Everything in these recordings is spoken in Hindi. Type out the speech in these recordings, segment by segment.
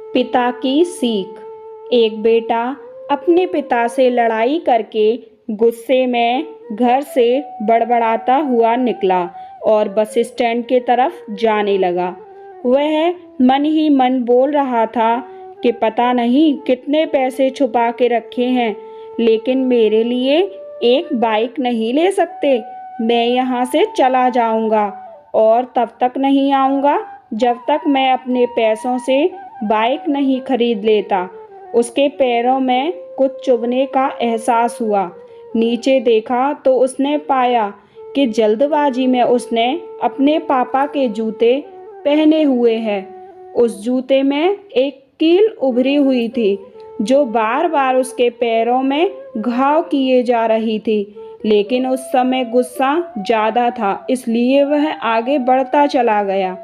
पिता की सीख। एक बेटा अपने पिता से लड़ाई करके गुस्से में घर से बड़बड़ाता हुआ निकला और बस स्टैंड की तरफ जाने लगा। वह मन ही मन बोल रहा था कि पता नहीं कितने पैसे छुपा के रखे हैं, लेकिन मेरे लिए एक बाइक नहीं ले सकते। मैं यहाँ से चला जाऊँगा और तब तक नहीं आऊँगा जब तक मैं अपने पैसों से बाइक नहीं खरीद लेता। उसके पैरों में कुछ चुभने का एहसास हुआ। नीचे देखा तो उसने पाया कि जल्दबाजी में उसने अपने पापा के जूते पहने हुए हैं। उस जूते में एक कील उभरी हुई थी जो बार बार उसके पैरों में घाव किए जा रही थी, लेकिन उस समय गुस्सा ज़्यादा था, इसलिए वह आगे बढ़ता चला गया।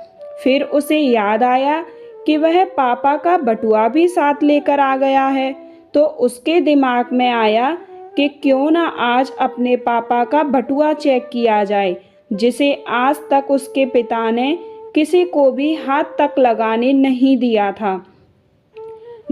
फिर उसे याद आया कि वह पापा का बटुआ भी साथ लेकर आ गया है, तो उसके दिमाग में आया कि क्यों ना आज अपने पापा का बटुआ चेक किया जाए, जिसे आज तक उसके पिता ने किसी को भी हाथ तक लगाने नहीं दिया था।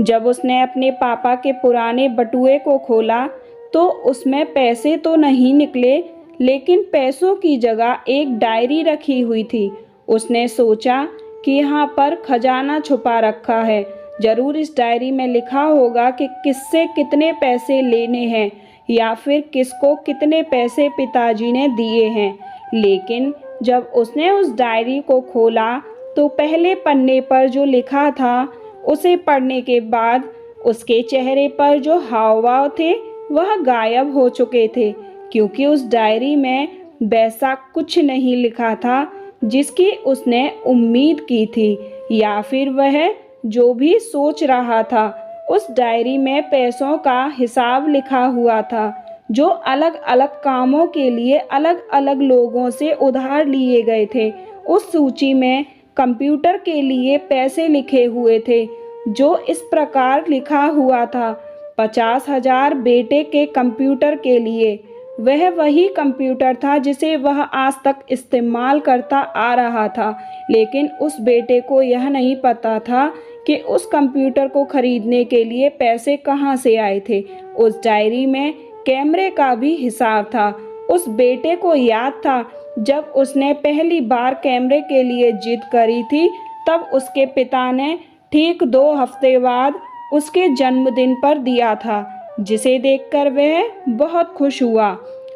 जब उसने अपने पापा के पुराने बटुए को खोला तो उसमें पैसे तो नहीं निकले, लेकिन पैसों की जगह एक डायरी रखी हुई थी। उसने सोचा कि यहाँ पर खजाना छुपा रखा है, जरूर इस डायरी में लिखा होगा कि किससे कितने पैसे लेने हैं या फिर किसको कितने पैसे पिताजी ने दिए हैं। लेकिन जब उसने उस डायरी को खोला तो पहले पन्ने पर जो लिखा था उसे पढ़ने के बाद उसके चेहरे पर जो हाव भाव थे वह गायब हो चुके थे, क्योंकि उस डायरी में वैसा कुछ नहीं लिखा था जिसकी उसने उम्मीद की थी, या फिर वह जो भी सोच रहा था। उस डायरी में पैसों का हिसाब लिखा हुआ था जो अलग अलग कामों के लिए अलग अलग लोगों से उधार लिए गए थे। उस सूची में कंप्यूटर के लिए पैसे लिखे हुए थे, जो इस प्रकार लिखा हुआ था 50,000 बेटे के कंप्यूटर के लिए। वह वही कंप्यूटर था जिसे वह आज तक इस्तेमाल करता आ रहा था, लेकिन उस बेटे को यह नहीं पता था कि उस कंप्यूटर को खरीदने के लिए पैसे कहाँ से आए थे। उस डायरी में कैमरे का भी हिसाब था। उस बेटे को याद था जब उसने पहली बार कैमरे के लिए जिद करी थी, तब उसके पिता ने ठीक 2 हफ्ते बाद उसके जन्मदिन पर दिया था, जिसे देखकर वह बहुत खुश हुआ।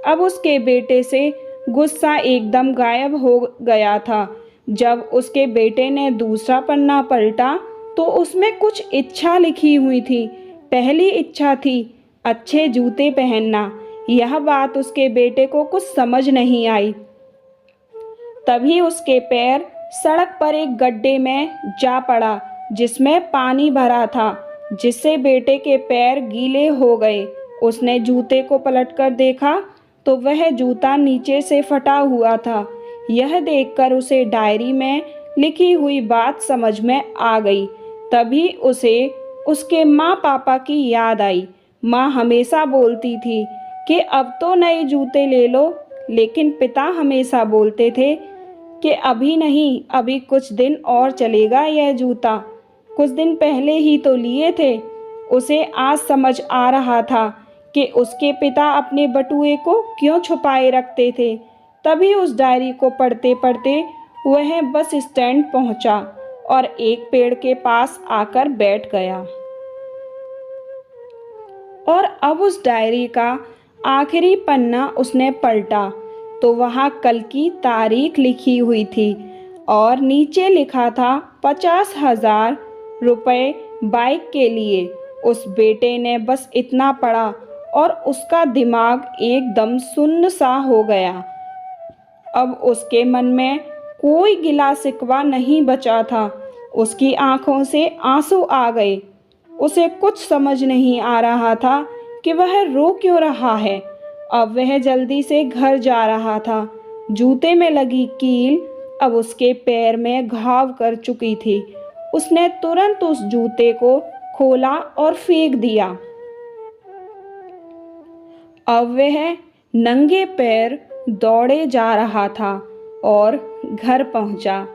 अब उसके बेटे से गुस्सा एकदम गायब हो गया था। जब उसके बेटे ने दूसरा पन्ना पलटा तो उसमें कुछ इच्छा लिखी हुई थी। पहली इच्छा थी अच्छे जूते पहनना। यह बात उसके बेटे को कुछ समझ नहीं आई। तभी उसके पैर सड़क पर एक गड्ढे में जा पड़ा जिसमें पानी भरा था, जिससे बेटे के पैर गीले हो गए। उसने जूते को पलटकर देखा तो वह जूता नीचे से फटा हुआ था। यह देखकर उसे डायरी में लिखी हुई बात समझ में आ गई। तभी उसे उसके माँ पापा की याद आई। माँ हमेशा बोलती थी कि अब तो नए जूते ले लो, लेकिन पिता हमेशा बोलते थे कि अभी नहीं, अभी कुछ दिन और चलेगा यह जूता, कुछ दिन पहले ही तो लिए थे। उसे आज समझ आ रहा था कि उसके पिता अपने बटुए को क्यों छुपाए रखते थे। तभी उस डायरी को पढ़ते पढ़ते वह बस स्टैंड पहुंचा और एक पेड़ के पास आकर बैठ गया। और अब उस डायरी का आखिरी पन्ना उसने पलटा तो वहाँ कल की तारीख लिखी हुई थी और नीचे लिखा था 50,000 रुपये बाइक के लिए। उस बेटे ने बस इतना पढ़ा और उसका दिमाग एकदम सुन्न सा हो गया। अब उसके मन में कोई गिला शिकवा नहीं बचा था। उसकी आंखों से आंसू आ गए। उसे कुछ समझ नहीं आ रहा था कि वह रो क्यों रहा है। अब वह जल्दी से घर जा रहा था। जूते में लगी कील अब उसके पैर में घाव कर चुकी थी। उसने तुरंत उस जूते को खोला और फेंक दिया। अब वह नंगे पैर दौड़े जा रहा था और घर पहुंचा,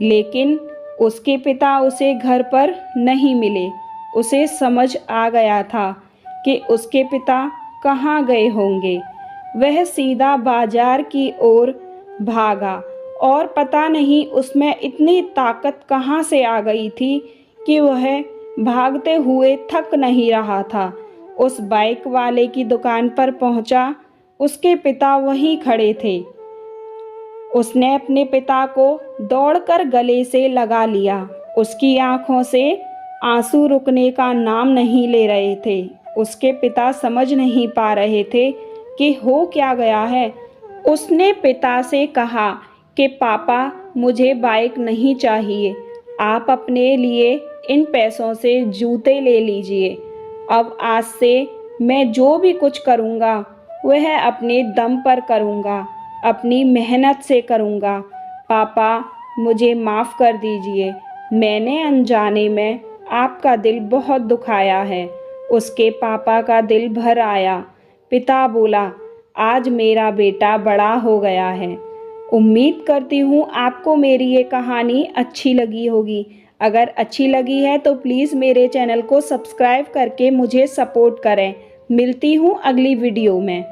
लेकिन उसके पिता उसे घर पर नहीं मिले। उसे समझ आ गया था कि उसके पिता कहाँ गए होंगे। वह सीधा बाजार की ओर भागा और पता नहीं उसमें इतनी ताकत कहाँ से आ गई थी कि वह भागते हुए थक नहीं रहा था। उस बाइक वाले की दुकान पर पहुंचा। उसके पिता वहीं खड़े थे। उसने अपने पिता को दौड़कर गले से लगा लिया। उसकी आंखों से आंसू रुकने का नाम नहीं ले रहे थे। उसके पिता समझ नहीं पा रहे थे कि हो क्या गया है। उसने पिता से कहा कि पापा, मुझे बाइक नहीं चाहिए। आप अपने लिए इन पैसों से जूते ले लीजिए। अब आज से मैं जो भी कुछ करूँगा वह अपने दम पर करूँगा, अपनी मेहनत से करूँगा। पापा, मुझे माफ़ कर दीजिए। मैंने अनजाने में आपका दिल बहुत दुखाया है। उसके पापा का दिल भर आया। पिता बोला, आज मेरा बेटा बड़ा हो गया है। उम्मीद करती हूँ आपको मेरी ये कहानी अच्छी लगी होगी। अगर अच्छी लगी है तो प्लीज़ मेरे चैनल को सब्सक्राइब करके मुझे सपोर्ट करें। मिलती हूँ अगली वीडियो में।